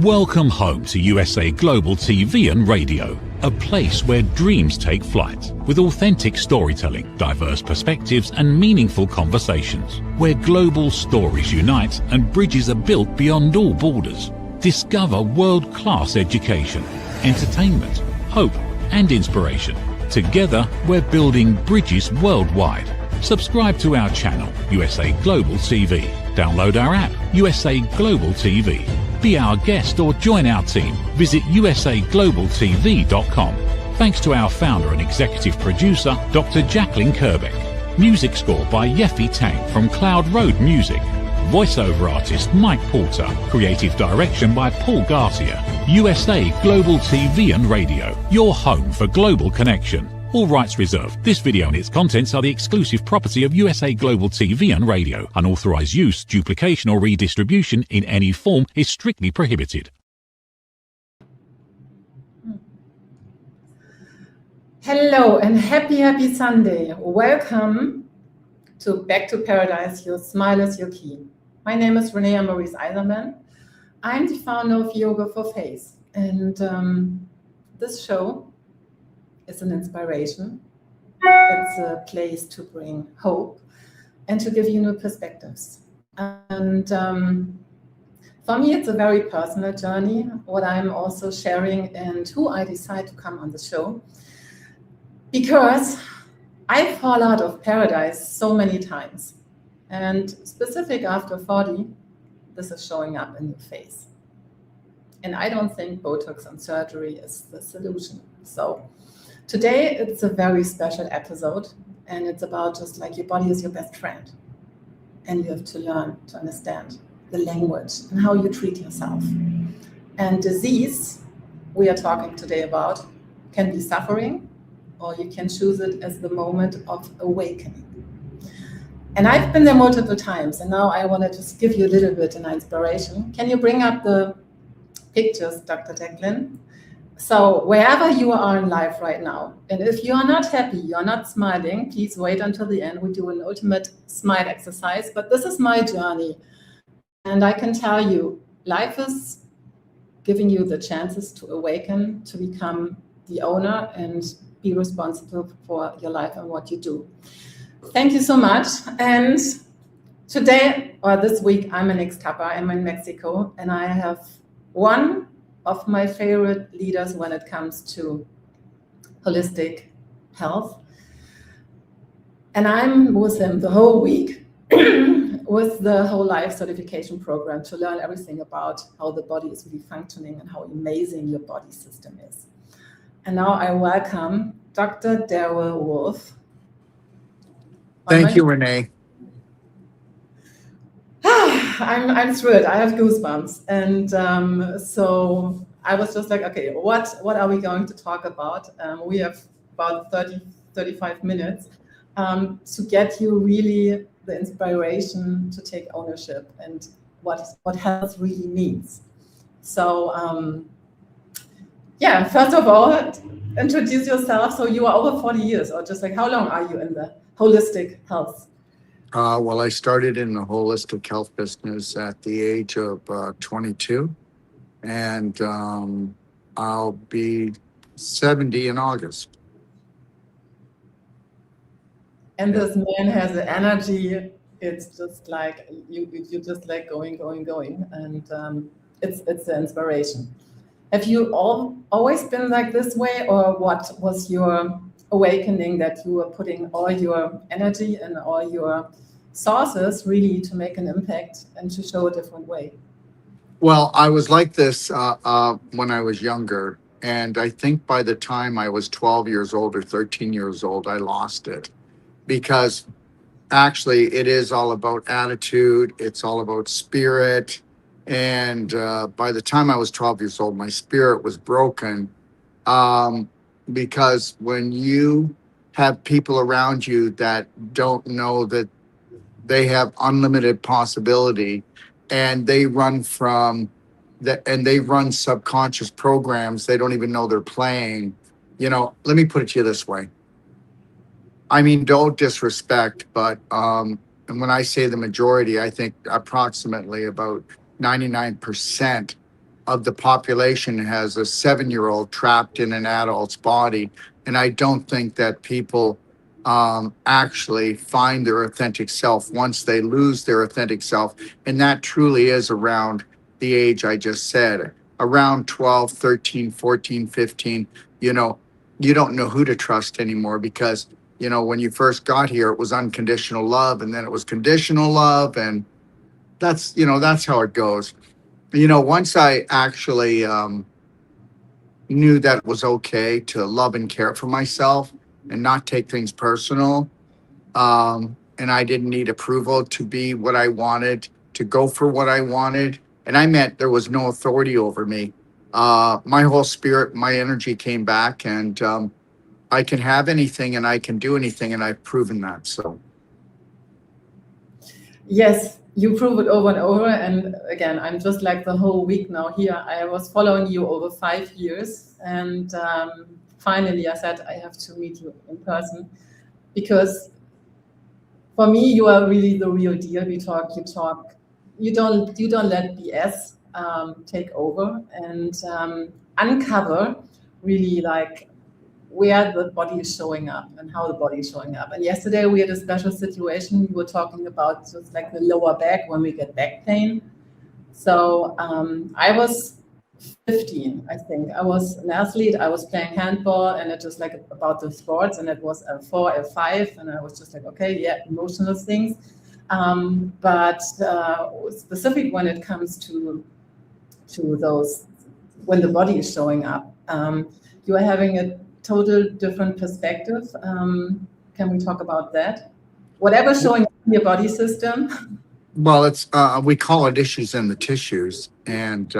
Welcome home to USA Global TV and Radio, a place where dreams take flight, with authentic storytelling, diverse perspectives and meaningful conversations, where global stories unite and bridges are built beyond all borders. Discover world-class education, entertainment, hope and inspiration. Together, we're building bridges worldwide. Subscribe to our channel, USA Global TV. Download our app, USA Global TV. Be our guest or join our team. Visit usaglobaltv.com. Thanks to our founder and executive producer, Dr. Jacqueline Kerbeck. Music score by Yeffy Tang from Cloud Road Music. Voiceover artist Mike Porter. Creative direction by Paul Garcia. USA Global TV and Radio, your home for global connection. All rights reserved. This video and its contents are the exclusive property of USA Global TV and Radio. Unauthorized use, duplication or redistribution in any form is strictly prohibited. Hello and happy Sunday. Welcome to Back to Paradise, Your Smile is Your Key. My name is Renée Isermann. I'm the founder of Yoga for Face, and this show is an inspiration. It's a place to bring hope and to give you new perspectives. And for me, it's a very personal journey, what I'm also sharing and who I decide to come on the show. Because I fall out of paradise so many times. And specific after 40, this is showing up in your face. And I don't think Botox and surgery is the solution. So today, it's a very special episode, and it's about just like your body is your best friend. And you have to learn to understand the language and how you treat yourself. And disease, we are talking today about, can be suffering, or you can choose it as the moment of awakening. And I've been there multiple times, and now I want to just give you a little bit of inspiration. Can you bring up the pictures, Dr. Jacqueline? So wherever you are in life right now, and if you are not happy, you're not smiling, please wait until the end. We do an ultimate smile exercise, but this is my journey. And I can tell you, life is giving you the chances to awaken, to become the owner and be responsible for your life and what you do. Thank you so much. And today, or this week, I'm in Ixtapa, I'm in Mexico, and I have one of my favorite leaders when it comes to holistic health. And I'm with him the whole week with the whole life certification program to learn everything about how the body is really functioning and how amazing your body system is. And now I welcome Dr. Darrell Wolfe. Thank you, Renee. I'm thrilled. I have goosebumps. And so I was just like, okay, what are we going to talk about? We have about 35 minutes to get you really the inspiration to take ownership and what health really means. So yeah, first of all, introduce yourself. So you are over 40 years, or just like how long are you in the holistic health? Well, I started in the holistic health business at the age of 22, and I'll be 70 in August. And this man has the energy. It's just like you just like going, and it's the inspiration. Have you always been like this way, or what was your awakening that you were putting all your energy and all your sources really to make an impact and to show a different way? Well, I was like this when I was younger, and I think by the time I was 12 years old or 13 years old, I lost it. Because actually it is all about attitude, it's all about spirit, and by the time I was 12 years old, my spirit was broken. Because when you have people around you that don't know that they have unlimited possibility, and they run from that, and they run subconscious programs they don't even know they're playing. You know, let me put it to you this way. I mean, don't disrespect, but and when I say the majority, I think approximately about 99% of the population has a 7-year-old trapped in an adult's body. And I don't think that people actually find their authentic self once they lose their authentic self. And that truly is around the age I just said, around 12, 13, 14, 15. You know, you don't know who to trust anymore because, you know, when you first got here, it was unconditional love, and then it was conditional love. And that's, you know, that's how it goes. You know, once I actually knew that it was okay to love and care for myself and not take things personal, and I didn't need approval to be what I wanted, to go for what I wanted. And I meant there was no authority over me. My whole spirit, my energy came back, and I can have anything and I can do anything, and I've proven that. So Yes, you prove it over and over. And again, I'm just like the whole week now here. I was following you over 5 years. And finally, I said, I have to meet you in person. Because for me, you are really the real deal. We talk, you talk. You don't let BS take over and uncover really like where the body is showing up and how the body is showing up. And yesterday we had a special situation. We were talking about just like the lower back when we get back pain. So I was 15, I think. I was an athlete. I was playing handball, and it was like about the sports, and it was a 4, a 5, and I was just like, okay, yeah, emotional things. But specific when it comes to those, when the body is showing up, you are having a total different perspective. Can we talk about that? Whatever's showing up in your body system. well, it's we call it issues in the tissues, and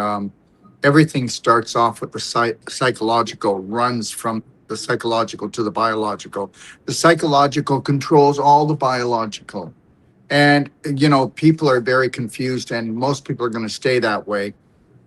everything starts off with the psychological, runs from the psychological to the biological. The psychological controls all the biological. And, you know, people are very confused, and most people are going to stay that way.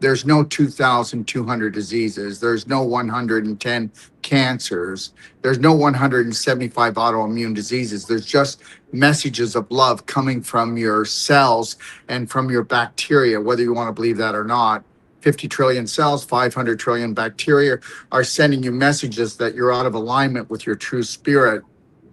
There's no 2,200 diseases. There's no 110 cancers. There's no 175 autoimmune diseases. There's just messages of love coming from your cells and from your bacteria, whether you want to believe that or not. 50 trillion cells, 500 trillion bacteria are sending you messages that you're out of alignment with your true spirit.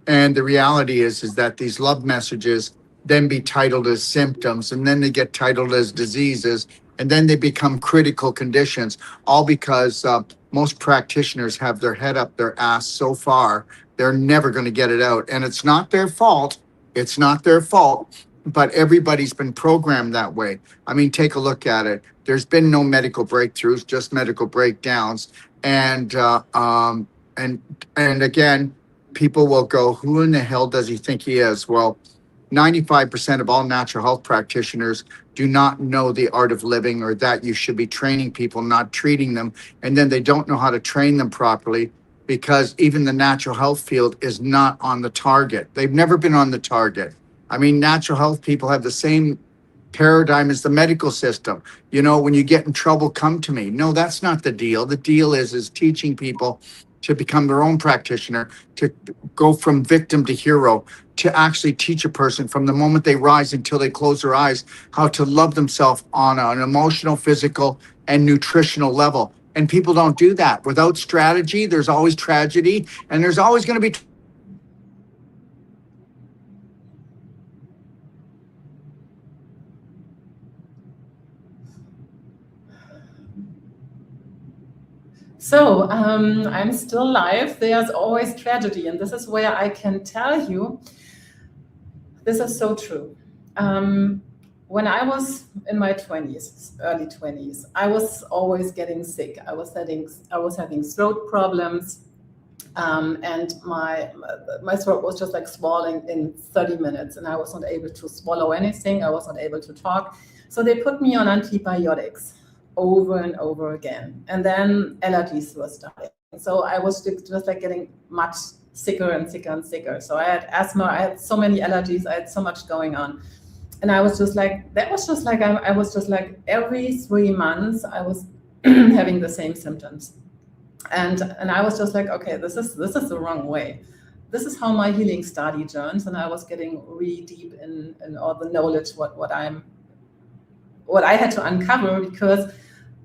And the reality is that these love messages then be titled as symptoms, and then they get titled as diseases, and then they become critical conditions, all because most practitioners have their head up their ass so far, they're never going to get it out. And it's not their fault. It's not their fault, but everybody's been programmed that way. I mean, take a look at it. There's been no medical breakthroughs, just medical breakdowns. And again, people will go, who in the hell does he think he is? Well, 95% of all natural health practitioners do not know the art of living, or that you should be training people, not treating them. And then they don't know how to train them properly, because even the natural health field is not on the target. They've never been on the target. I mean, natural health people have the same paradigm as the medical system. You know, when you get in trouble, come to me. No, that's not the deal. The deal is teaching people to become their own practitioner, to go from victim to hero, to actually teach a person from the moment they rise until they close their eyes how to love themselves on an emotional, physical, and nutritional level. And people don't do that. Without strategy, there's always tragedy, and there's always going to be So I'm still live. There's always tragedy. And this is where I can tell you, this is so true. When I was in my 20s, early 20s, I was always getting sick. I was having throat problems, and my throat was just like swelling in 30 minutes, and I was not able to swallow anything. I was not able to talk. So they put me on antibiotics over and over again. And then allergies were starting. So I was just like getting much sicker and sicker and sicker. So I had asthma, I had so many allergies, I had so much going on. And I was just like, I was just like every 3 months I was having the same symptoms. And I was just like, okay, this is the wrong way. This is how my healing study journeys. And I was getting really deep in all the knowledge, what I had to uncover, because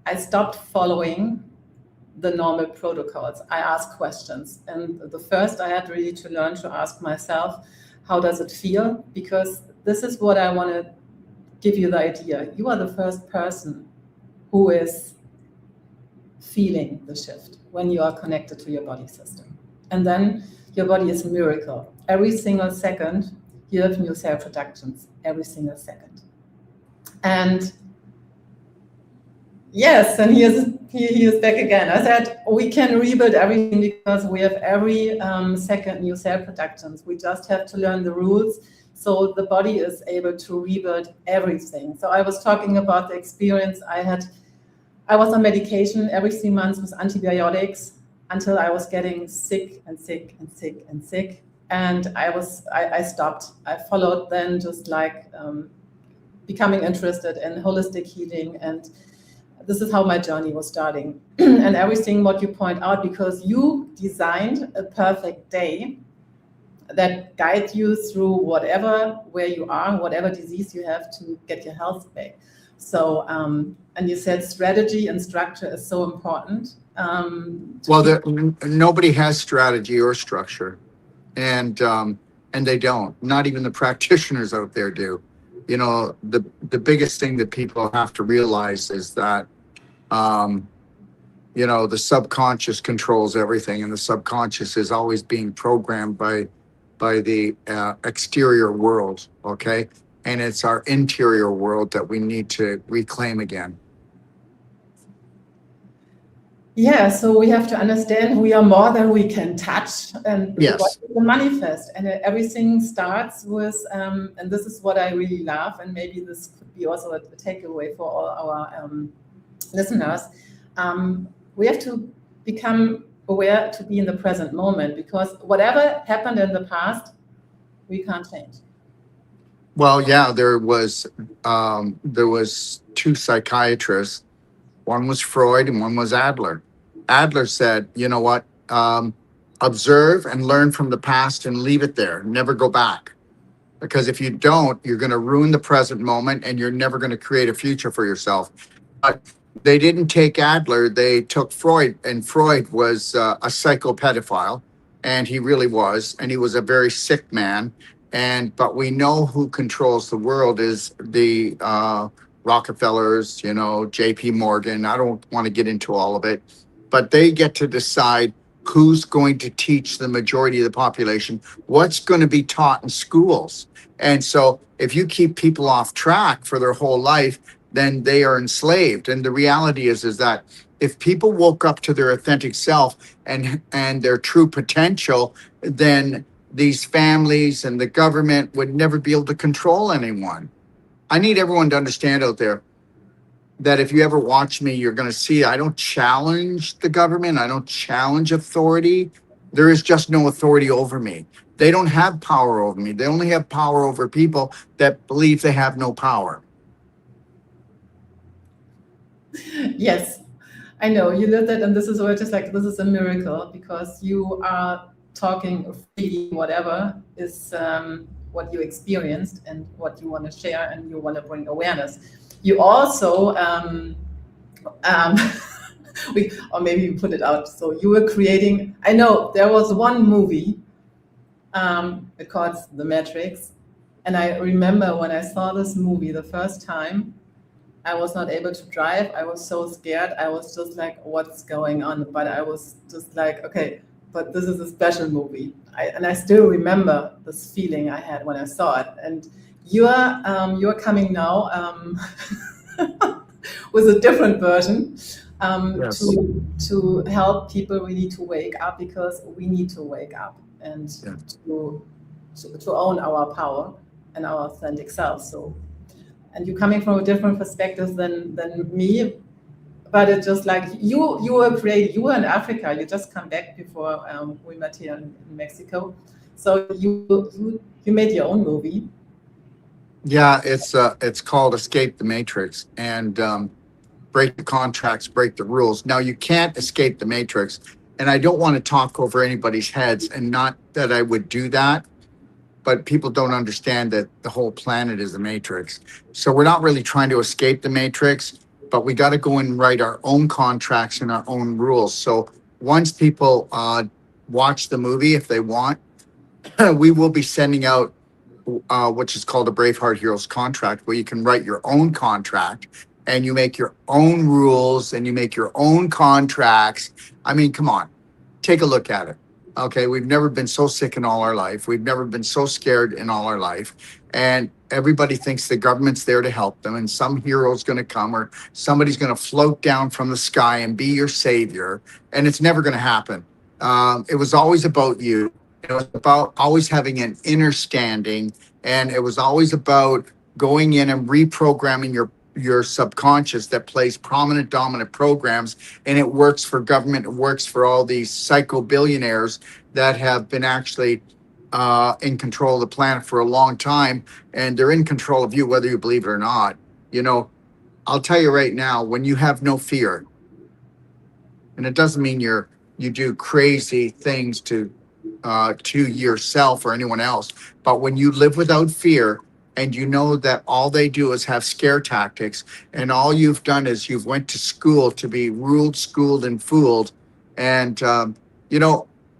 I stopped following the normal protocols. I asked questions. And the first I had really to learn to ask myself, how does it feel? Because this is what I want to give you the idea. You are the first person who is feeling the shift when you are connected to your body system. And then your body is a miracle. Every single second, you have new cell productions, every single second. And yes, and he is back again. I said, we can rebuild everything because we have every second new cell productions. We just have to learn the rules so the body is able to rebuild everything. So I was talking about the experience I had. I was on medication every 3 months with antibiotics until I was getting sick and sick and sick and sick. And I stopped. I followed then just like becoming interested in holistic healing, and this is how my journey was starting. And everything what you point out, because you designed a perfect day that guides you through where you are, whatever disease you have, to get your health back. So, and you said strategy and structure is so important. Well, nobody has strategy or structure, and they don't. Not even the practitioners out there do. You know, the biggest thing that people have to realize is that, you know, the subconscious controls everything, and the subconscious is always being programmed by the exterior world, okay? And it's our interior world that we need to reclaim again. Yeah, so we have to understand we are more than we can touch, and yes, the manifest, and everything starts with, and this is what I really love, and maybe this could be also a takeaway for all our listeners. We have to become aware to be in the present moment, because whatever happened in the past, we can't change. well, yeah, there was 2 psychiatrists. One was Freud and one was Adler. Adler said, you know what, observe and learn from the past and leave it there. Never go back. Because if you don't, you're going to ruin the present moment and you're never going to create a future for yourself. But they didn't take Adler, they took Freud, and Freud was a psychopedophile, and he really was, and he was a very sick man. But we know who controls the world is the Rockefellers, you know, J.P. Morgan. I don't want to get into all of it, but they get to decide who's going to teach the majority of the population, what's going to be taught in schools. And so if you keep people off track for their whole life, then they are enslaved. And the reality is that if people woke up to their authentic self and their true potential, then these families and the government would never be able to control anyone. I need everyone to understand out there that if you ever watch me, you're going to see I don't challenge the government. I don't challenge authority. There is just no authority over me. They don't have power over me. They only have power over people that believe they have no power. Yes, I know you lived it, and this is where just like this is a miracle, because you are talking freely, whatever is what you experienced and what you want to share, and you want to bring awareness. You also or maybe you put it out. So you were creating. I know there was one movie, it called The Matrix, and I remember when I saw this movie the first time, I was not able to drive. I was so scared. I was just like, what's going on? But I was just like, okay, but this is a special movie. And I still remember this feeling I had when I saw it. And you're coming now with a different version Yes. to help people really to wake up, because we need to wake up and to own our power and our authentic self. So, and you're coming from a different perspective than me, but it's just like you were created. You were in Africa. You just come back before we met here in Mexico. So you made your own movie. Yeah, it's called Escape the Matrix, and break the contracts, break the rules. Now, you can't escape the Matrix, and I don't want to talk over anybody's heads, and not that I would do that, but people don't understand that the whole planet is the Matrix. So we're not really trying to escape the Matrix, but we got to go and write our own contracts and our own rules. So once people watch the movie, if they want, we will be sending out which is called a Braveheart Heroes contract, where you can write your own contract and you make your own rules and you make your own contracts. I mean, come on, take a look at it. Okay, we've never been so sick in all our life. We've never been so scared in all our life. And everybody thinks the government's there to help them and some hero's going to come or somebody's going to float down from the sky and be your savior. And it's never going to happen. It was always about you. It was about always having an inner standing, and it was always about going in and reprogramming your subconscious that plays prominent, dominant programs, and it works for government. It works for all these psycho billionaires that have been actually in control of the planet for a long time, and they're in control of you, whether you believe it or not. You know, I'll tell you right now, when you have no fear, and it doesn't mean you do crazy things to yourself or anyone else. But when you live without fear and you know that all they do is have scare tactics and all you've done is you've went to school to be ruled, schooled, and fooled. And,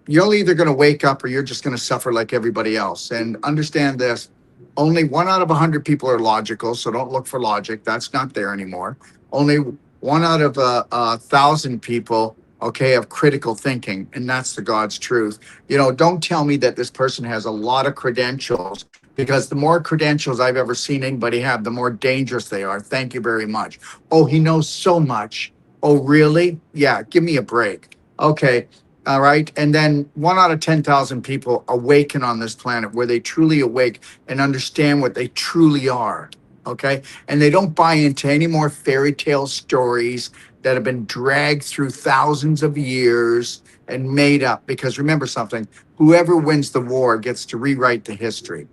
you're either going to wake up or you're just going to suffer like everybody else. And understand this, only 1 out of 100 people are logical. So don't look for logic. That's not there anymore. Only 1 out of 1,000 people of critical thinking, and that's the God's truth. Don't tell me that this person has a lot of credentials, because the more credentials I've ever seen anybody have, the more dangerous they are. Thank you very much. Oh, he knows so much. Oh, really? Yeah, give me a break. Okay, all right. And then 1 out of 10,000 people awaken on this planet where they truly awake and understand what they truly are. Okay, and they don't buy into any more fairy tale stories that have been dragged through thousands of years and made up. Because remember something, whoever wins the war gets to rewrite the history.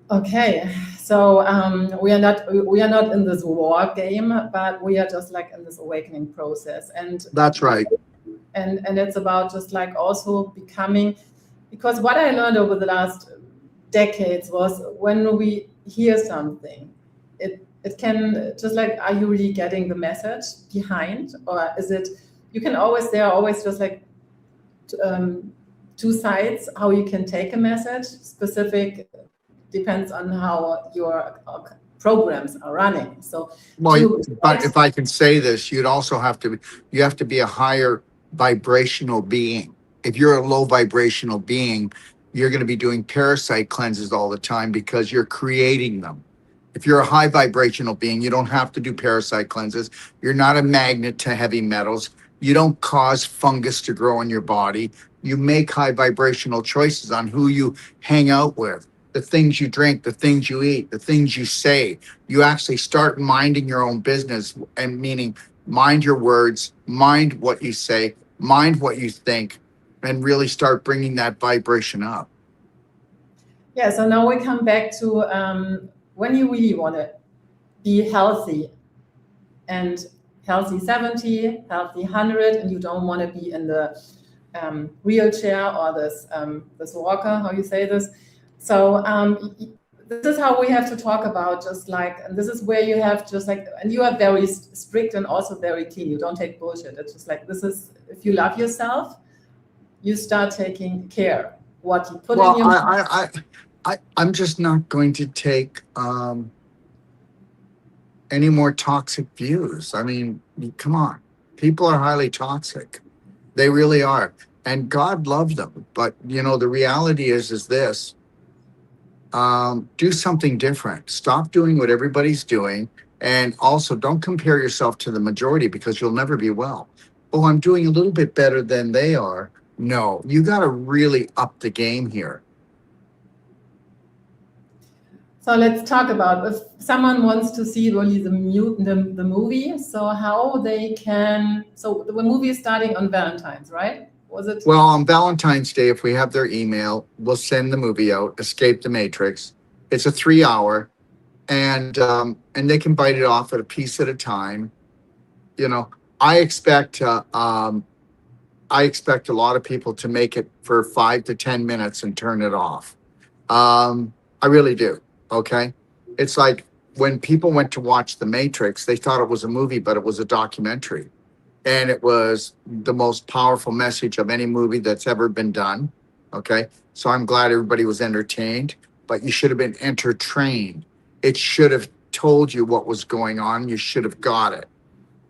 Okay, so we are not in this war game, but we are just like in this awakening process. And that's right. And it's about just like also becoming, because what I learned over the last decades was when we hear something, it can just like, are you really getting the message behind, or is it, there are always just like two sides how you can take a message. Specific depends on how your programs are running. So but if I can say this, you have to be a higher vibrational being. If you're a low vibrational being, you're going to be doing parasite cleanses all the time because you're creating them. If you're a high vibrational being, you don't have to do parasite cleanses. You're not a magnet to heavy metals. You don't cause fungus to grow in your body. You make high vibrational choices on who you hang out with, the things you drink, the things you eat, the things you say. You actually start minding your own business, and meaning mind your words, mind what you say, mind what you think, and really start bringing that vibration up. Yeah, so now we come back to when you really want to be healthy, and healthy 70, healthy 100, and you don't want to be in the wheelchair or this walker, how you say this. So this is how we have to talk about, just like, and this is where you have just like, and you are very strict and also very clean. You don't take bullshit. It's just like, this is, if you love yourself, you start taking care what you put in your. I'm just not going to take any more toxic views. I mean, come on. People are highly toxic. They really are. And God loved them. But, the reality is this. Do something different. Stop doing what everybody's doing. And also don't compare yourself to the majority, because you'll never be well. Oh, I'm doing a little bit better than they are. No, you got to really up the game here. So let's talk about, if someone wants to see really the movie, so how they can, so the movie is starting on Valentine's, right? Was it? Well, on Valentine's Day, if we have their email, we'll send the movie out, Escape the Matrix. It's a 3-hour, and they can bite it off at a piece at a time. I expect a lot of people to make it for 5 to 10 minutes and turn it off. I really do. Okay. It's like when people went to watch The Matrix, they thought it was a movie, but it was a documentary. And it was the most powerful message of any movie that's ever been done. Okay. So I'm glad everybody was entertained, but you should have been entertained. It should have told you what was going on. You should have got it.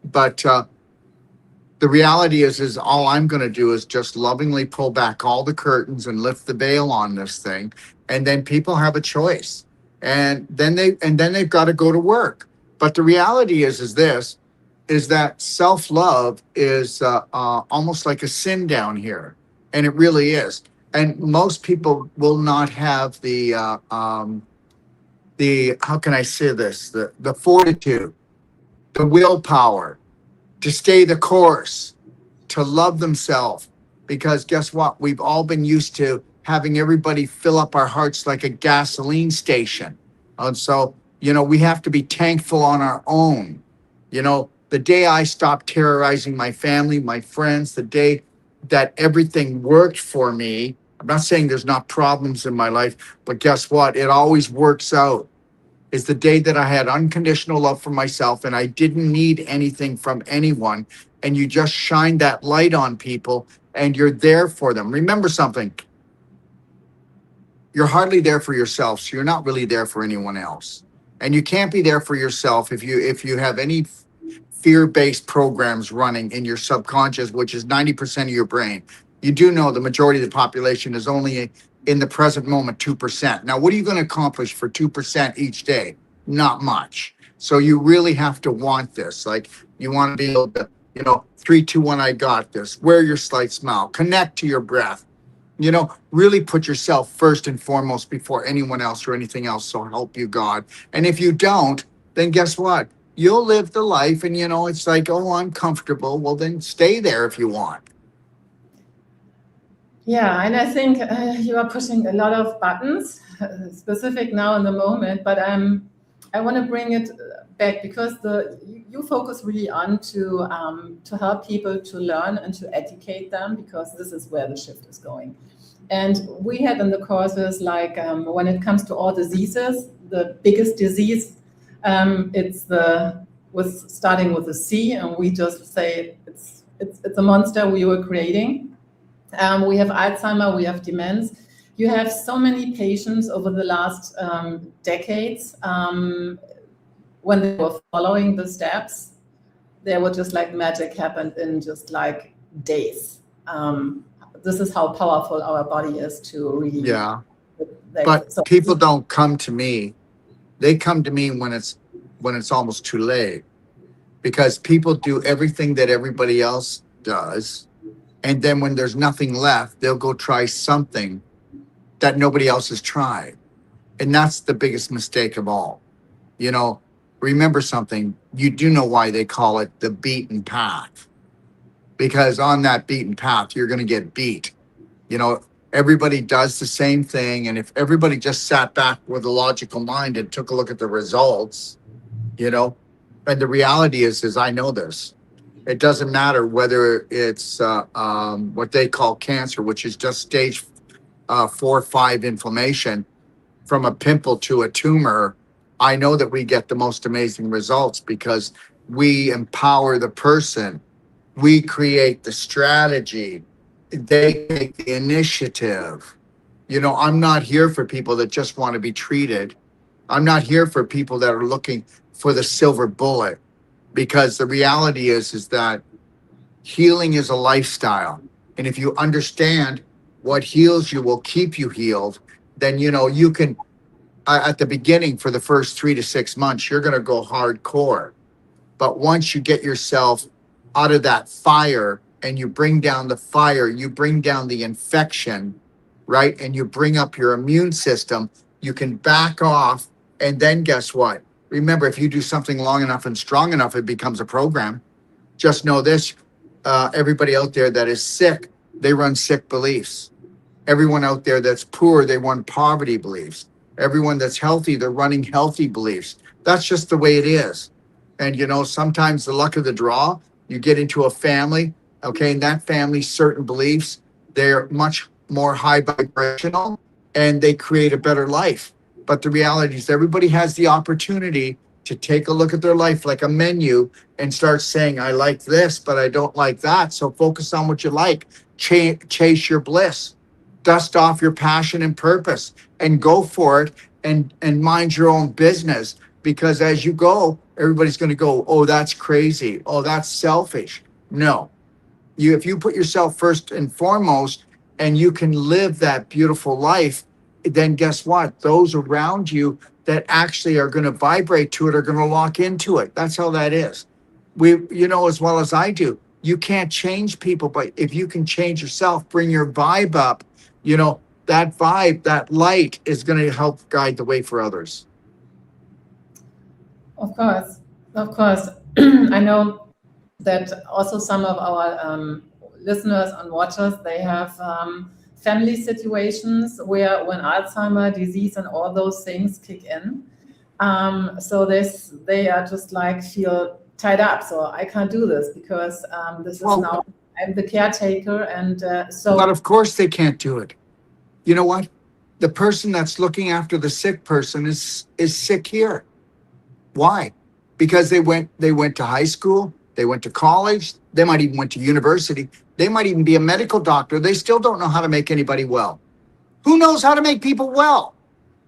But the reality is all I'm going to do is just lovingly pull back all the curtains and lift the veil on this thing. And then people have a choice. And then they've got to go to work. But the reality is that self-love is almost like a sin down here. And it really is. And most people will not have the how can I say this, the fortitude, the willpower to stay the course, to love themselves. Because guess what? We've all been used to having everybody fill up our hearts like a gasoline station. And so, we have to be thankful on our own. The day I stopped terrorizing my family, my friends, the day that everything worked for me, I'm not saying there's not problems in my life, but guess what? It always works out. Is the day that I had unconditional love for myself and I didn't need anything from anyone. And you just shine that light on people and you're there for them. Remember something. You're hardly there for yourself, so you're not really there for anyone else. And you can't be there for yourself if you have any fear-based programs running in your subconscious, which is 90% of your brain. You do know the majority of the population is only in the present moment 2%. Now, what are you going to accomplish for 2% each day? Not much. So you really have to want this. Like, you want to be able to, 3, 2, 1, I got this. Wear your slight smile. Connect to your breath. Really put yourself first and foremost before anyone else or anything else. So help you God. And if you don't, then guess what? You'll live the life and, it's like, oh, I'm comfortable. Well, then stay there if you want. Yeah, and I think you are pushing a lot of buttons, specific now in the moment, but I want to bring it back because you focus really on to help people to learn and to educate them, because this is where the shift is going. And we had in the courses, like when it comes to all diseases, the biggest disease, it's starting with a C, and we just say it's a monster we were creating. We have Alzheimer, we have demence. You have so many patients over the last decades. When they were following the steps, they were just like magic happened in just like days. This is how powerful our body is to really. Yeah. But people don't come to me. They come to me when it's almost too late, because people do everything that everybody else does. And then when there's nothing left, they'll go try something that nobody else has tried. And that's the biggest mistake of all. Remember something. You do know why they call it the beaten path. Because on that beaten path, you're going to get beat. Everybody does the same thing. And if everybody just sat back with a logical mind and took a look at the results, and the reality is I know this. It doesn't matter whether it's what they call cancer, which is just stage 4 or 5 inflammation, from a pimple to a tumor. I know that we get the most amazing results because we empower the person. We create the strategy. They take the initiative. I'm not here for people that just want to be treated. I'm not here for people that are looking for the silver bullet. Because the reality is that healing is a lifestyle. And if you understand what heals you will keep you healed, then, you can, at the beginning for the first 3 to 6 months, you're going to go hardcore. But once you get yourself out of that fire and you bring down the fire, you bring down the infection, right? And you bring up your immune system, you can back off. And then guess what? Remember, if you do something long enough and strong enough, it becomes a program. Just know this, everybody out there that is sick, they run sick beliefs. Everyone out there that's poor, they run poverty beliefs. Everyone that's healthy, they're running healthy beliefs. That's just the way it is. And, sometimes the luck of the draw, you get into a family, okay, and that family's certain beliefs, they're much more high vibrational and they create a better life. But the reality is everybody has the opportunity to take a look at their life like a menu and start saying, I like this, but I don't like that. So focus on what you like. Chase your bliss. Dust off your passion and purpose and go for it, and mind your own business. Because as you go, everybody's going to go, oh, that's crazy. Oh, that's selfish. No. If you put yourself first and foremost and you can live that beautiful life, then guess what? Those around you that actually are going to vibrate to it are going to lock into it. That's how that is. You know as well as I do, you can't change people, but if you can change yourself, bring your vibe up, that vibe, that light is going to help guide the way for others. Of course. I know that also some of our listeners and watchers, they have family situations where when Alzheimer disease and all those things kick in, so they are just like feel tied up. So I can't do this because now I'm the caretaker, and so. But of course they can't do it. You know what? The person that's looking after the sick person is sick here. Why? Because they went to high school, they went to college, they might even went to university, they might even be a medical doctor. They still don't know how to make anybody well. Who knows how to make people well?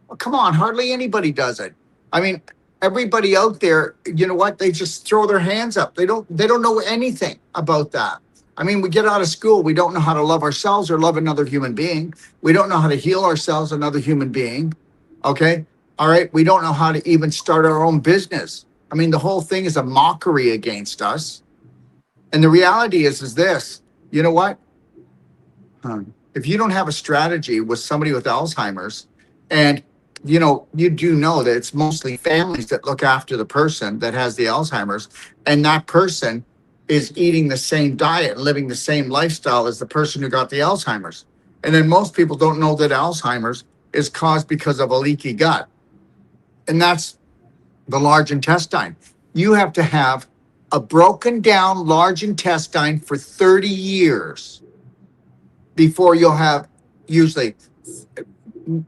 Well, come on, hardly anybody does it. I mean, everybody out there, you know what? They just throw their hands up. They don't know anything about that. I mean, we get out of school, we don't know how to love ourselves or love another human being. We don't know how to heal ourselves, another human being. Okay? All right? We don't know how to even start our own business. I mean, the whole thing is a mockery against us. And the reality is this, you know what? If you don't have a strategy with somebody with Alzheimer's, and you do know that it's mostly families that look after the person that has the Alzheimer's, and that person is eating the same diet and living the same lifestyle as the person who got the Alzheimer's. And then most people don't know that Alzheimer's is caused because of a leaky gut. And that's the large intestine. You have to have a broken down large intestine for 30 years before you'll have, usually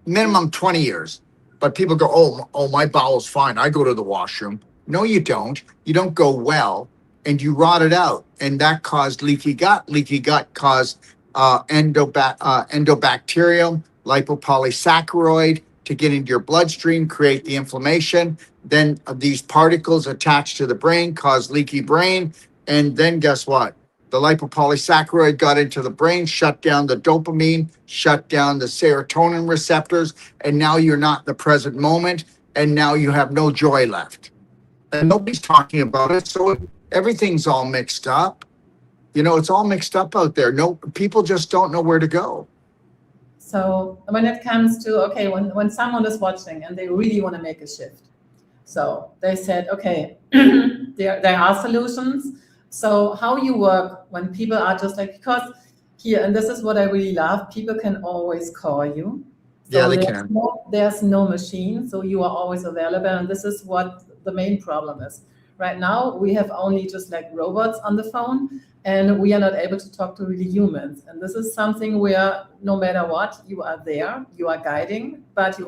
minimum 20 years. But people go, oh, my bowel's fine. I go to the washroom. No, you don't. You don't go well, and you rot it out. And that caused leaky gut. Leaky gut caused endobacterium, lipopolysaccharide to get into your bloodstream, create the inflammation. Then these particles attach to the brain, cause leaky brain. And then guess what? The lipopolysaccharide got into the brain, shut down the dopamine, shut down the serotonin receptors, and now you're not in the present moment, and now you have no joy left. And nobody's talking about it, so everything's all mixed up. It's all mixed up out there. No, people just don't know where to go. So when it comes to, when someone is watching and they really want to make a shift, so they said, there are solutions. So how you work when people are just like, because here, and this is what I really love, people can always call you. So yeah, they can. There's no machine, so you are always available. And this is what the main problem is. Right now, we have only just like robots on the phone, and we are not able to talk to really humans. And this is something where no matter what, you are there, you are guiding, but you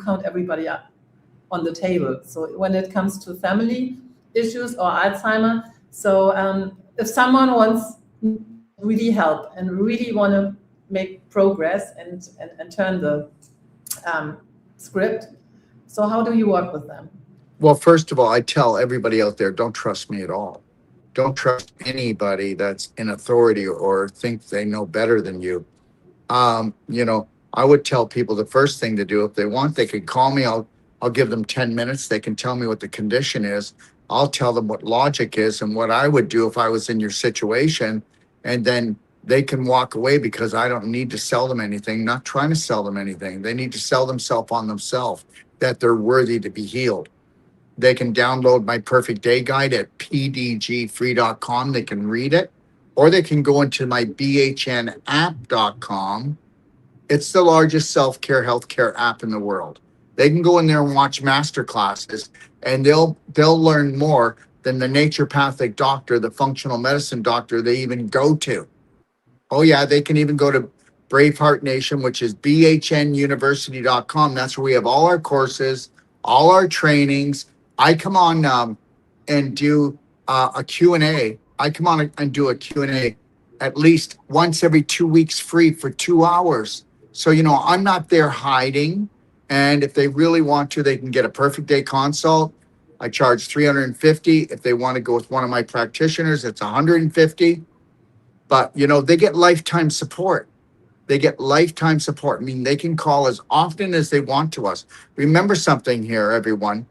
count everybody up on the table. So when it comes to family issues or Alzheimer, so if someone wants really help and really want to make progress and turn the script, so how do you work with them? Well, first of all, I tell everybody out there, don't trust me at all. Don't trust anybody that's in authority or think they know better than you. I would tell people the first thing to do, if they want, they can call me. I'll give them 10 minutes. They can tell me what the condition is. I'll tell them what logic is and what I would do if I was in your situation. And then they can walk away, because I don't need to sell them anything, not trying to sell them anything. They need to sell themselves on themselves, that they're worthy to be healed. They can download my Perfect Day Guide at pdgfree.com. They can read it, or they can go into my bhnapp.com. It's the largest self-care healthcare app in the world. They can go in there and watch master classes, and they'll learn more than the naturopathic doctor, the functional medicine doctor they even go to. Oh yeah, they can even go to Braveheart Nation, which is bhnuniversity.com. That's where we have all our courses, all our trainings. I come on and do a Q&A. I come on and do a Q&A at least once every 2 weeks free for 2 hours. So, I'm not there hiding. And if they really want to, they can get a perfect day consult. I charge $350. If they want to go with one of my practitioners, it's $150. But, they get lifetime support. They get lifetime support. I mean, they can call as often as they want to us. Remember something here, everyone.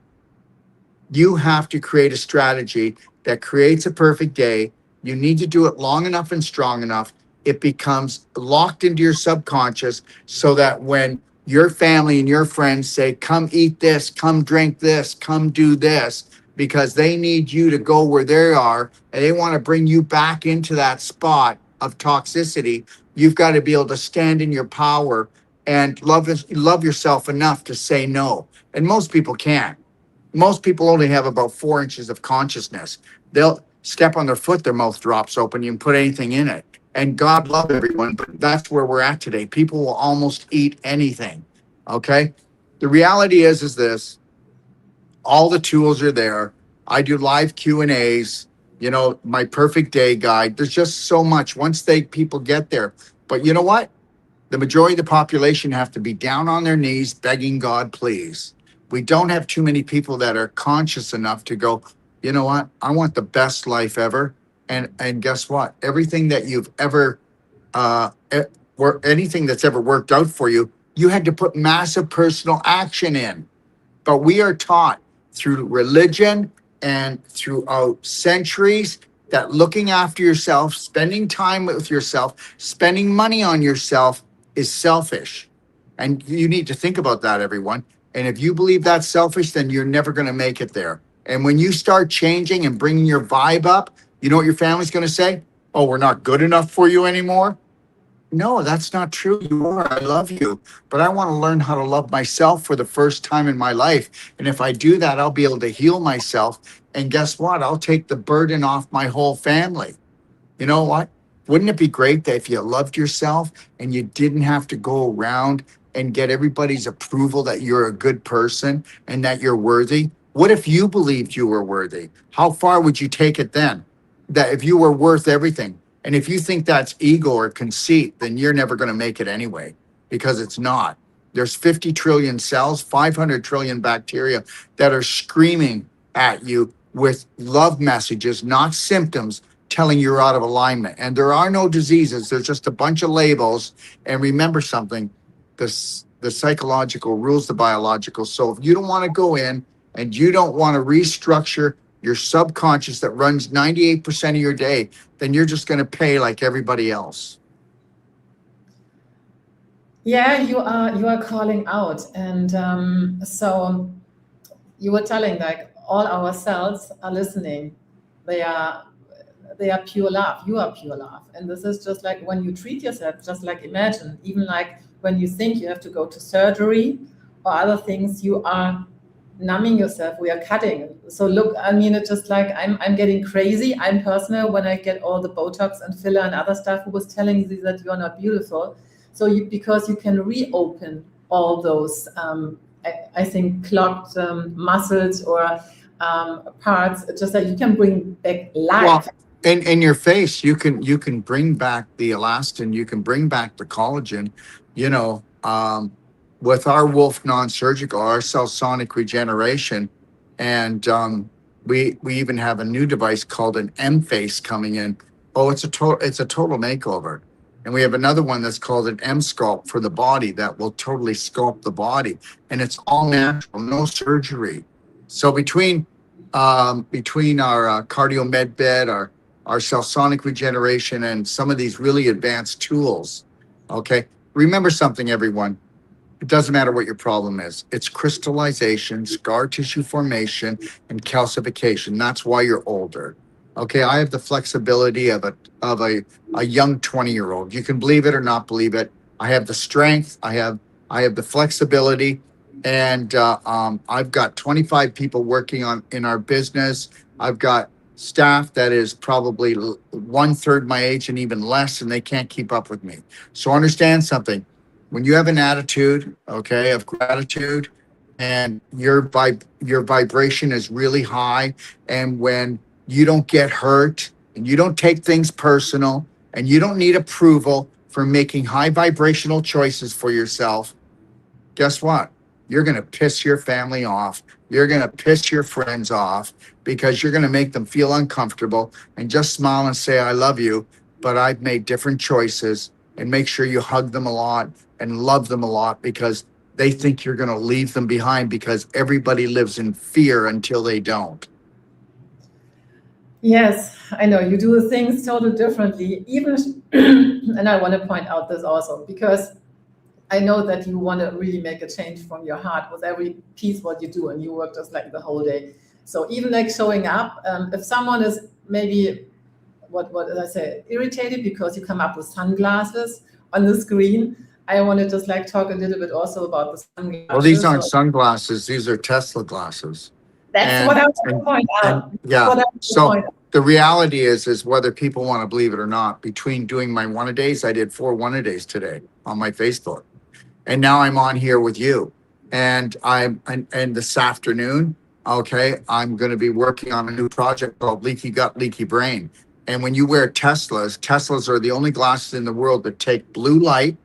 You have to create a strategy that creates a perfect day. You need to do it long enough and strong enough. It becomes locked into your subconscious so that when your family and your friends say, come eat this, come drink this, come do this, because they need you to go where they are and they want to bring you back into that spot of toxicity, you've got to be able to stand in your power and love yourself enough to say no. And most people can't. Most people only have about 4 inches of consciousness. They'll step on their foot, their mouth drops open. You can put anything in it. And God love everyone, but that's where we're at today. People will almost eat anything. Okay? The reality is this. All the tools are there. I do live Q&As, my perfect day guide. There's just so much once people get there. But you know what? The majority of the population have to be down on their knees begging God, please. We don't have too many people that are conscious enough to go, you know what? I want the best life ever. And guess what? Everything that you've ever, anything that's ever worked out for you, you had to put massive personal action in. But we are taught through religion and throughout centuries that looking after yourself, spending time with yourself, spending money on yourself is selfish. And you need to think about that, everyone. And if you believe that's selfish, then you're never going to make it there. And when you start changing and bringing your vibe up, you know what your family's going to say? Oh, we're not good enough for you anymore. No, that's not true. You are. I love you. But I want to learn how to love myself for the first time in my life. And if I do that, I'll be able to heal myself. And guess what? I'll take the burden off my whole family. You know what? Wouldn't it be great that if you loved yourself and you didn't have to go around and get everybody's approval that you're a good person and that you're worthy? What if you believed you were worthy? How far would you take it then? That if you were worth everything? And if you think that's ego or conceit, then you're never going to make it anyway, because it's not. There's 50 trillion cells, 500 trillion bacteria that are screaming at you with love messages, not symptoms, telling you're out of alignment. And there are no diseases. There's just a bunch of labels. And remember something, the psychological rules the biological. So if you don't want to go in and you don't want to restructure your subconscious that runs 98% of your day, then you're just going to pay like everybody else. Yeah, you are calling out. And so you were telling like all our cells are listening. They are pure love. You are pure love. And this is just like when you treat yourself, just like imagine, even like when you think you have to go to surgery or other things, you are numbing yourself. We are cutting. So look, I mean, it's just like I'm getting crazy. I'm personal when I get all the Botox and filler and other stuff who was telling you that you're not beautiful. So because you can reopen all those, I think, clogged muscles or parts, just that you can bring back life. Well, in your face, you can bring back the elastin, you can bring back the collagen, with our Wolfe non-surgical, our cell sonic regeneration. And we even have a new device called an M-Face coming in. Oh, it's a total makeover. And we have another one that's called an M-Sculpt for the body that will totally sculpt the body. And it's all natural, no surgery. So between our cardio med bed, our cell sonic regeneration, and some of these really advanced tools, okay? Remember something, everyone. It doesn't matter what your problem is. It's crystallization, scar tissue formation, and calcification. That's why you're older. Okay, I have the flexibility of a young 20-year-old. You can believe it or not believe it. I have the strength. I have the flexibility, and I've got 25 people working in our business. I've got staff that is probably 1/3 my age and even less, and they can't keep up with me. So understand something. When you have an attitude, okay, of gratitude, and your vibration is really high, and when you don't get hurt and you don't take things personal and you don't need approval for making high vibrational choices for yourself, guess what? You're going to piss your family off. You're going to piss your friends off because you're going to make them feel uncomfortable, and just smile and say, I love you, but I've made different choices, and make sure you hug them a lot and love them a lot, because they think you're going to leave them behind, because everybody lives in fear until they don't. Yes, I know you do things totally differently, even, and I want to point out this also, because I know that you want to really make a change from your heart with every piece what you do, and you work just like the whole day. So even like showing up, if someone is maybe, what did I say, irritated because you come up with sunglasses on the screen, I want to just like talk a little bit also about the sunglasses. Well, these aren't sunglasses. These are Tesla glasses. That's what I want to point out. Yeah. So the reality is whether people want to believe it or not, between doing my one-a-days, I did 4 one-a-days today on my Facebook. And now I'm on here with you. And and this afternoon, okay, I'm going to be working on a new project called Leaky Gut, Leaky Brain. And when you wear Teslas are the only glasses in the world that take blue light,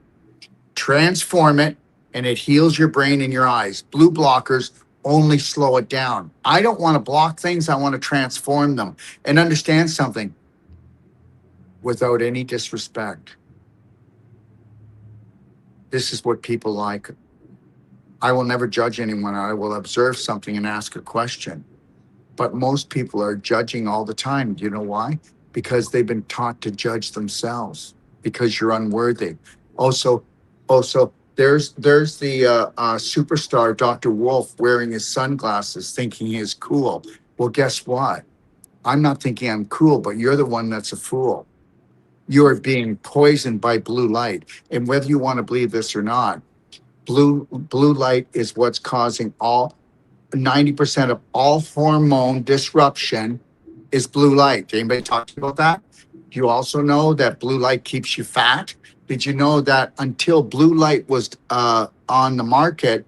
transform it, and it heals your brain and your eyes. Blue blockers only slow it down. I don't want to block things. I want to transform them. And understand something, without any disrespect, this is what people like. I will never judge anyone. I will observe something and ask a question. But most people are judging all the time. Do you know why? Because they've been taught to judge themselves, because you're unworthy. Also, there's the superstar Dr. Wolfe wearing his sunglasses thinking he is cool. Well, guess what? I'm not thinking I'm cool, but you're the one that's a fool. You are being poisoned by blue light. And whether you want to believe this or not, blue light is what's causing 90% of all hormone disruption is blue light. Did anybody talk to you about that? Do you also know that blue light keeps you fat? Did you know that until blue light was on the market,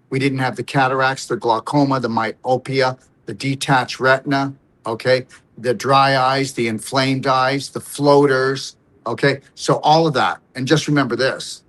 we didn't have the cataracts, the glaucoma, the myopia, the detached retina, okay, the dry eyes, the inflamed eyes, the floaters, okay? So all of that. And just remember this.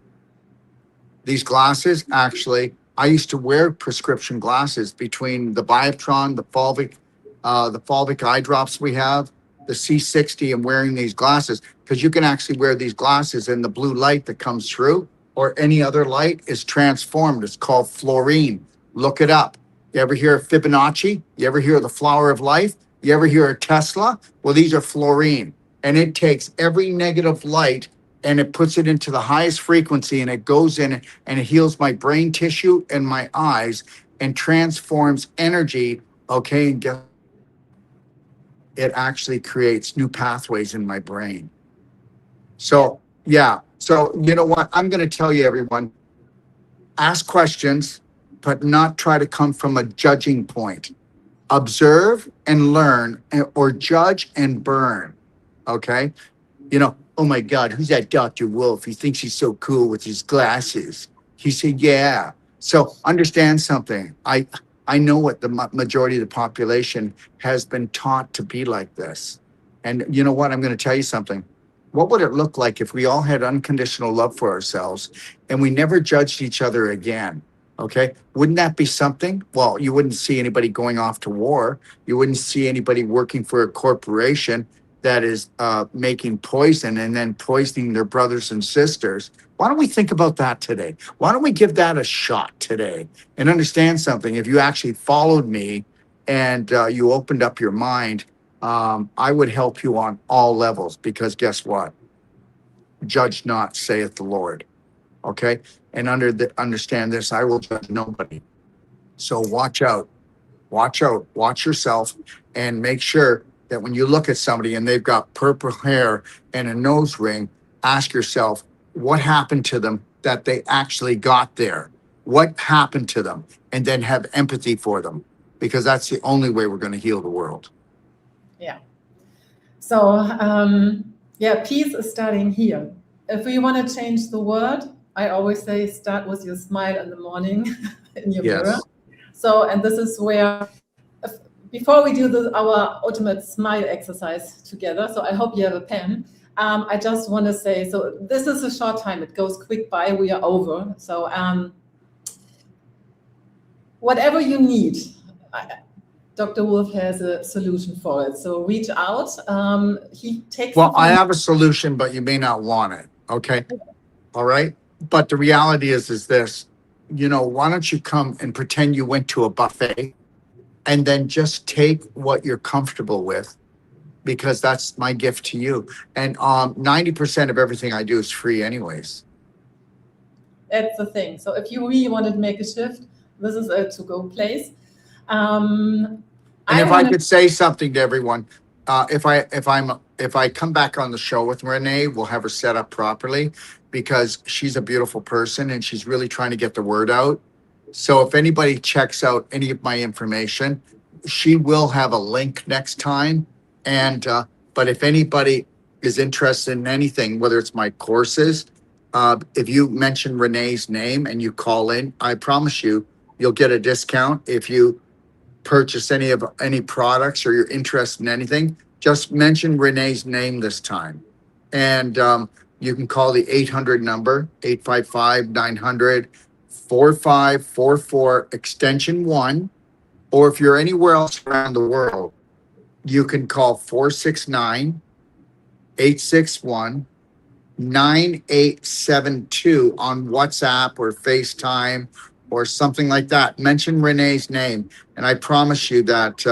These glasses, actually, I used to wear prescription glasses between the Bioptron, the fulvic eye drops we have, the C60, and wearing these glasses, because you can actually wear these glasses and the blue light that comes through, or any other light, is transformed. It's called fluorine. Look it up. You ever hear of Fibonacci? You ever hear of the flower of life? You ever hear of Tesla? Well, these are fluorine. And it takes every negative light and it puts it into the highest frequency, and it goes in and it heals my brain tissue and my eyes and transforms energy, okay? And it actually creates new pathways in my brain. So, yeah. So, you know what? I'm going to tell you, everyone, ask questions, but not try to come from a judging point. Observe and learn, or judge and burn, okay? You know, oh my God, who's that Dr. Wolfe? He thinks he's so cool with his glasses. He said, yeah. So understand something. I know what the majority of the population has been taught to be like this. And you know what? I'm going to tell you something. What would it look like if we all had unconditional love for ourselves and we never judged each other again? Okay. Wouldn't that be something? Well, you wouldn't see anybody going off to war. You wouldn't see anybody working for a corporation that is making poison and then poisoning their brothers and sisters. Why don't we think about that today? Why don't we give that a shot today and understand something? If you actually followed me and you opened up your mind, I would help you on all levels, because guess what? Judge not, saith the Lord. Okay? And understand this, I will judge nobody. So watch out, watch yourself, and make sure that when you look at somebody and they've got purple hair and a nose ring, ask yourself, what happened to them that they actually got there? What happened to them? And then have empathy for them, because that's the only way we're going to heal the world. Yeah. So, peace is starting here. If we want to change the world, I always say start with your smile in the morning in your mirror. So, and this is where, before we do our ultimate smile exercise together, so I hope you have a pen. I just want to say, so this is a short time. It goes quick by. We are over. So whatever you need, Dr. Wolfe has a solution for it. So reach out. He takes. Well, I have a solution, but you may not want it. Okay. All right. But the reality is this, why don't you come and pretend you went to a buffet and then just take what you're comfortable with, because that's my gift to you. And 90% of everything I do is free anyways. That's the thing. So if you really wanted to make a shift, this is a to-go place. And if I could say something to everyone, if I come back on the show with Renee, we'll have her set up properly, because she's a beautiful person and she's really trying to get the word out. So if anybody checks out any of my information, she will have a link next time. And but if anybody is interested in anything, whether it's my courses, if you mention Renee's name and you call in, I promise you'll get a discount. If you purchase any products or you're interested in anything, just mention Renee's name this time. And you can call the 800 number, 855-900-4544, extension 1. Or if you're anywhere else around the world, you can call 469-861-9872 on WhatsApp or FaceTime or something like that. Mention Renee's name, and I promise you that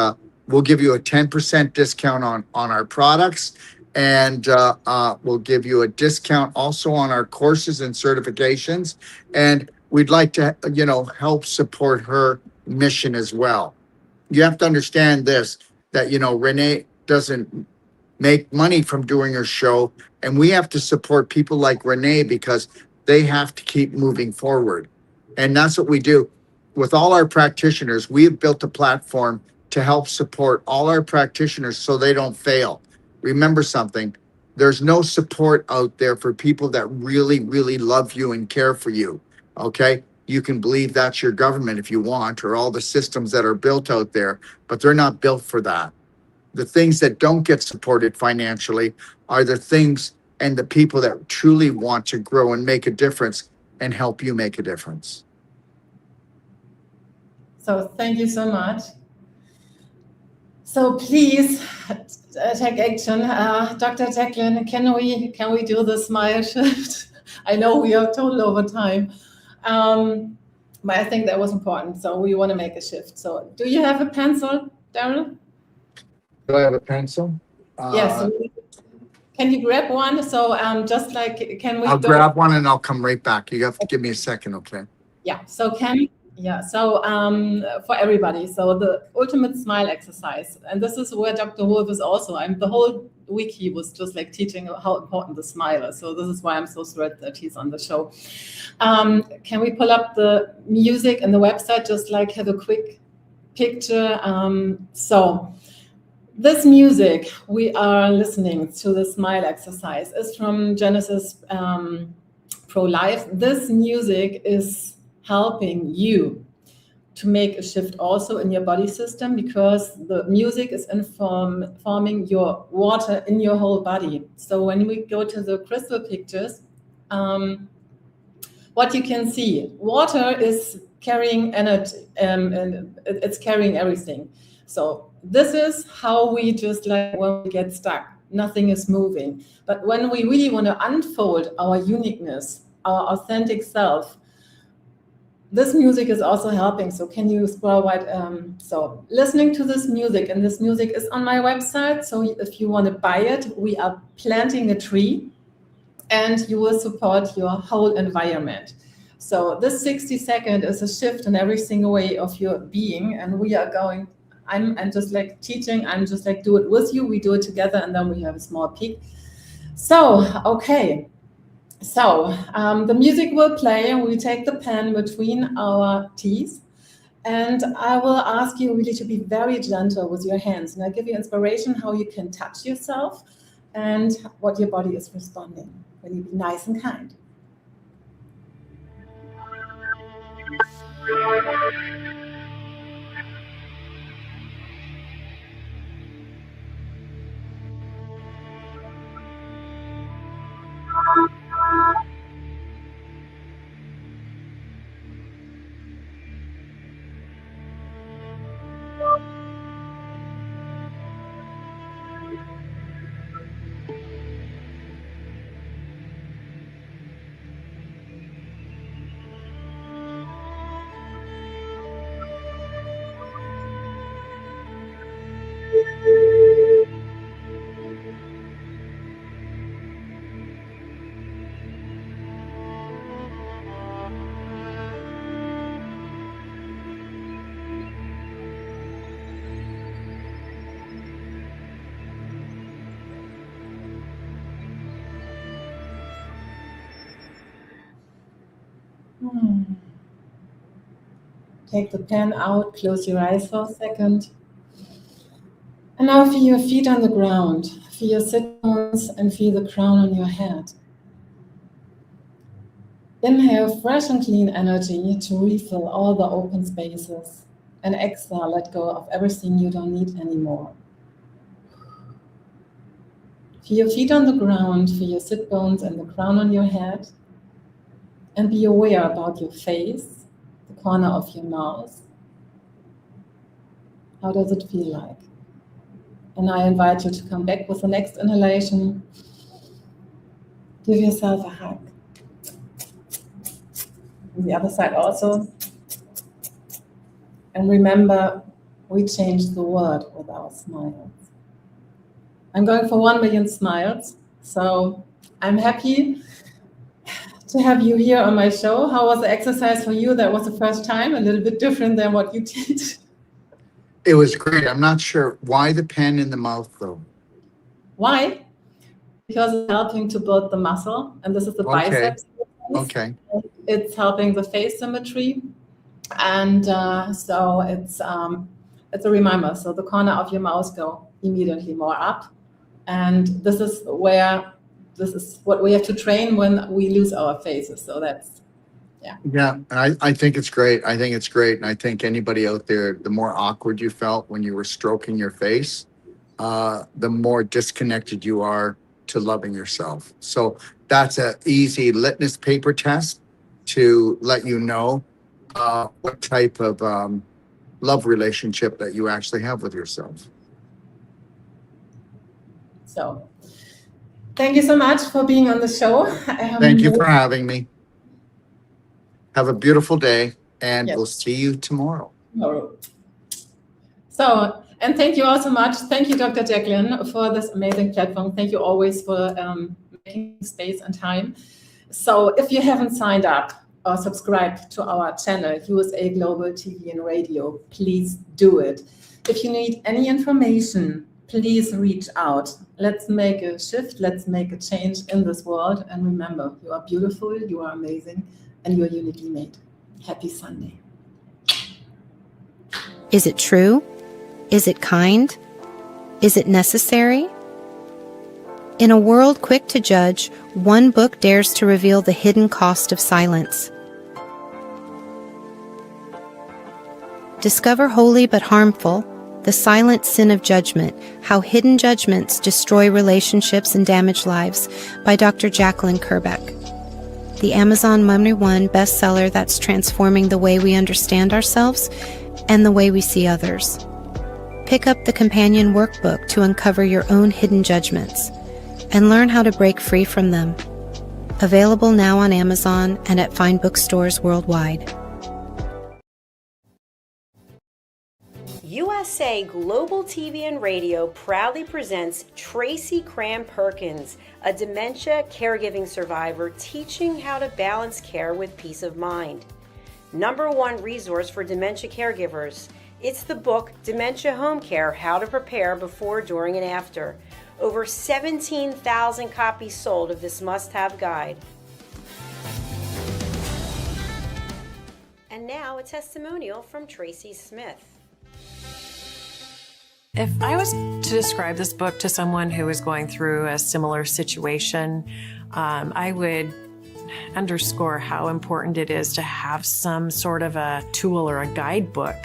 we'll give you a 10% discount on our products, and we'll give you a discount also on our courses and certifications. And we'd like to, help support her mission as well. You have to understand this, that, Renee doesn't make money from doing her show, and we have to support people like Renee because they have to keep moving forward. And that's what we do. With all our practitioners, we have built a platform to help support all our practitioners so they don't fail. Remember something, there's no support out there for people that really, really love you and care for you, okay? You can believe that's your government if you want, or all the systems that are built out there, but they're not built for that. The things that don't get supported financially are the things and the people that truly want to grow and make a difference and help you make a difference. So thank you so much. So please take action. Dr. Jacqueline, can we do the smile shift? I know we are total over time, but I think that was important. So we want to make a shift. So do you have a pencil, Darrell? Do I have a pencil? Yes. Can you grab one? So just like, can we? I'll grab one and I'll come right back. You have to give me a second, okay? Yeah. So for everybody, so the ultimate smile exercise, and this is where Dr. Wolfe is also. The whole week he was just like teaching how important the smile is. So this is why I'm so thrilled that he's on the show. Can we pull up the music and the website, just like have a quick picture? So this music we are listening to, the smile exercise, is from Genesis Pro-Life. This music is helping you to make a shift also in your body system, because the music is informing your water in your whole body. So when we go to the crystal pictures, what you can see, water is carrying energy, and it's carrying everything. So this is how we just like when we get stuck, nothing is moving. But when we really want to unfold our uniqueness, our authentic self, this music is also helping. So can you scroll right? So listening to this music, and this music is on my website. So if you want to buy it, we are planting a tree, and you will support your whole environment. So this 60 seconds is a shift in every single way of your being, and we are going. I'm just like teaching. I'm just like do it with you. We do it together, and then we have a small peek. So okay. So the music will play, and we take the pen between our teeth, And I will ask you really to be very gentle with your hands. And I'll give you inspiration how you can touch yourself and what your body is responding when you be nice and kind. Take the pen out, close your eyes for a second. And now feel your feet on the ground. Feel your sit bones and feel the crown on your head. Inhale fresh and clean energy to refill all the open spaces. And exhale, let go of everything you don't need anymore. Feel your feet on the ground, feel your sit bones and the crown on your head. And be aware about your face, the corner of your mouth. How does it feel like? And I invite you to come back with the next inhalation. Give yourself a hug. And the other side also. And remember, we change the world with our smiles. I'm going for 1 million smiles. So I'm happy to have you here on my show. How was the exercise for you? That was the first time, a little bit different than what you did. It was great. I'm not sure why the pen in the mouth though. Why? Because it's helping to build the muscle, and this is the biceps. Okay. It's helping the face symmetry, and so it's a reminder. So the corner of your mouth go immediately more up, and this is what we have to train when we lose our faces. So that's yeah. And I think it's great. I think it's great. And I think anybody out there, the more awkward you felt when you were stroking your face, the more disconnected you are to loving yourself. So that's an easy litmus paper test to let you know what type of love relationship that you actually have with yourself. So thank you so much for being on the show. Thank you for having me. Have a beautiful day, and Yes. we'll see you tomorrow. So, and thank you all so much. Thank you, Dr. Jacqueline, for this amazing platform. Thank you always for making space and time. So if you haven't signed up or subscribed to our channel, USA Global TV and Radio, please do it. If you need any information, please reach out. Let's make a shift. Let's make a change in this world. And remember, you are beautiful, you are amazing, and you are uniquely made. Happy Sunday. Is it true? Is it kind? Is it necessary? In a world quick to judge, one book dares to reveal the hidden cost of silence. Discover Holy but Harmful, The Silent Sin of Judgment, How Hidden Judgments Destroy Relationships and Damage Lives by Dr. Jacqueline Kerbeck. The Amazon #1 bestseller that's transforming the way we understand ourselves and the way we see others. Pick up the companion workbook to uncover your own hidden judgments and learn how to break free from them. Available now on Amazon and at fine bookstores worldwide. USA Global TV and Radio proudly presents Tracy Cram-Perkins, a dementia caregiving survivor teaching how to balance care with peace of mind. #1 resource for dementia caregivers. It's the book Dementia Home Care, How to Prepare Before, During, and After. Over 17,000 copies sold of this must-have guide. And now it's testimonial from Tracy Smith. If I was to describe this book to someone who is going through a similar situation, I would underscore how important it is to have some sort of a tool or a guidebook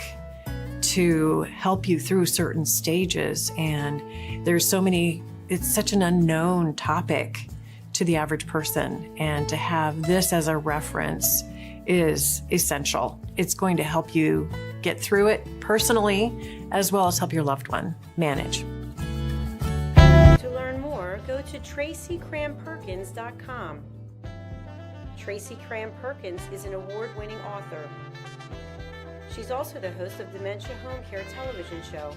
to help you through certain stages. And there's so many, it's such an unknown topic to the average person. And to have this as a reference is essential. It's going to help you get through it personally, as well as help your loved one manage. To learn more, go to TracyCranPerkins.com. Tracy Cran Perkins is an award-winning author. She's also the host of Dementia Home Care television show.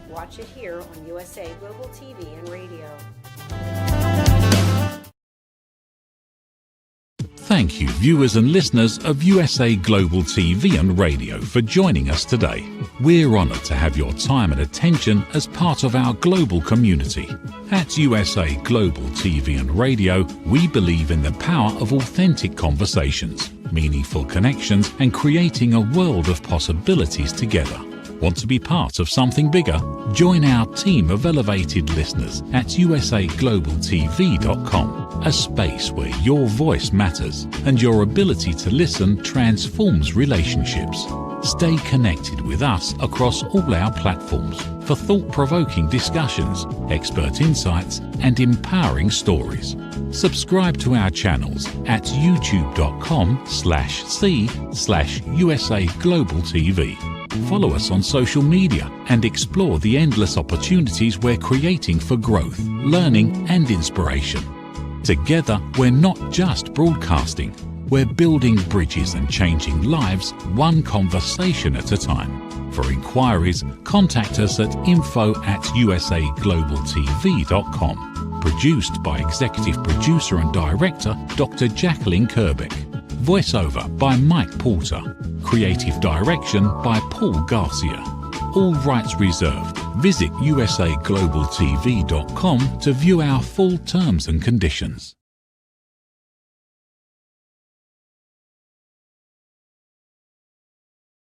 Watch it here on USA Global TV and Radio. Thank you, viewers and listeners of USA Global TV and Radio, for joining us today. We're honoured to have your time and attention as part of our global community. At USA Global TV and Radio, we believe in the power of authentic conversations, meaningful connections, and creating a world of possibilities together. Want to be part of something bigger? Join our team of elevated listeners at usaglobaltv.com, a space where your voice matters and your ability to listen transforms relationships. Stay connected with us across all our platforms for thought-provoking discussions, expert insights, and empowering stories. Subscribe to our channels at youtube.com/c/USA Global TV. Follow us on social media and explore the endless opportunities we're creating for growth, learning, and inspiration. Together, we're not just broadcasting, we're building bridges and changing lives one conversation at a time. For inquiries, contact us at info@usaglobaltv.com. Produced by Executive Producer and Director Dr. Jacqueline Kerbeck. Voiceover by Mike Porter. Creative direction by Paul Garcia. All rights reserved. Visit usaglobaltv.com to view our full terms and conditions.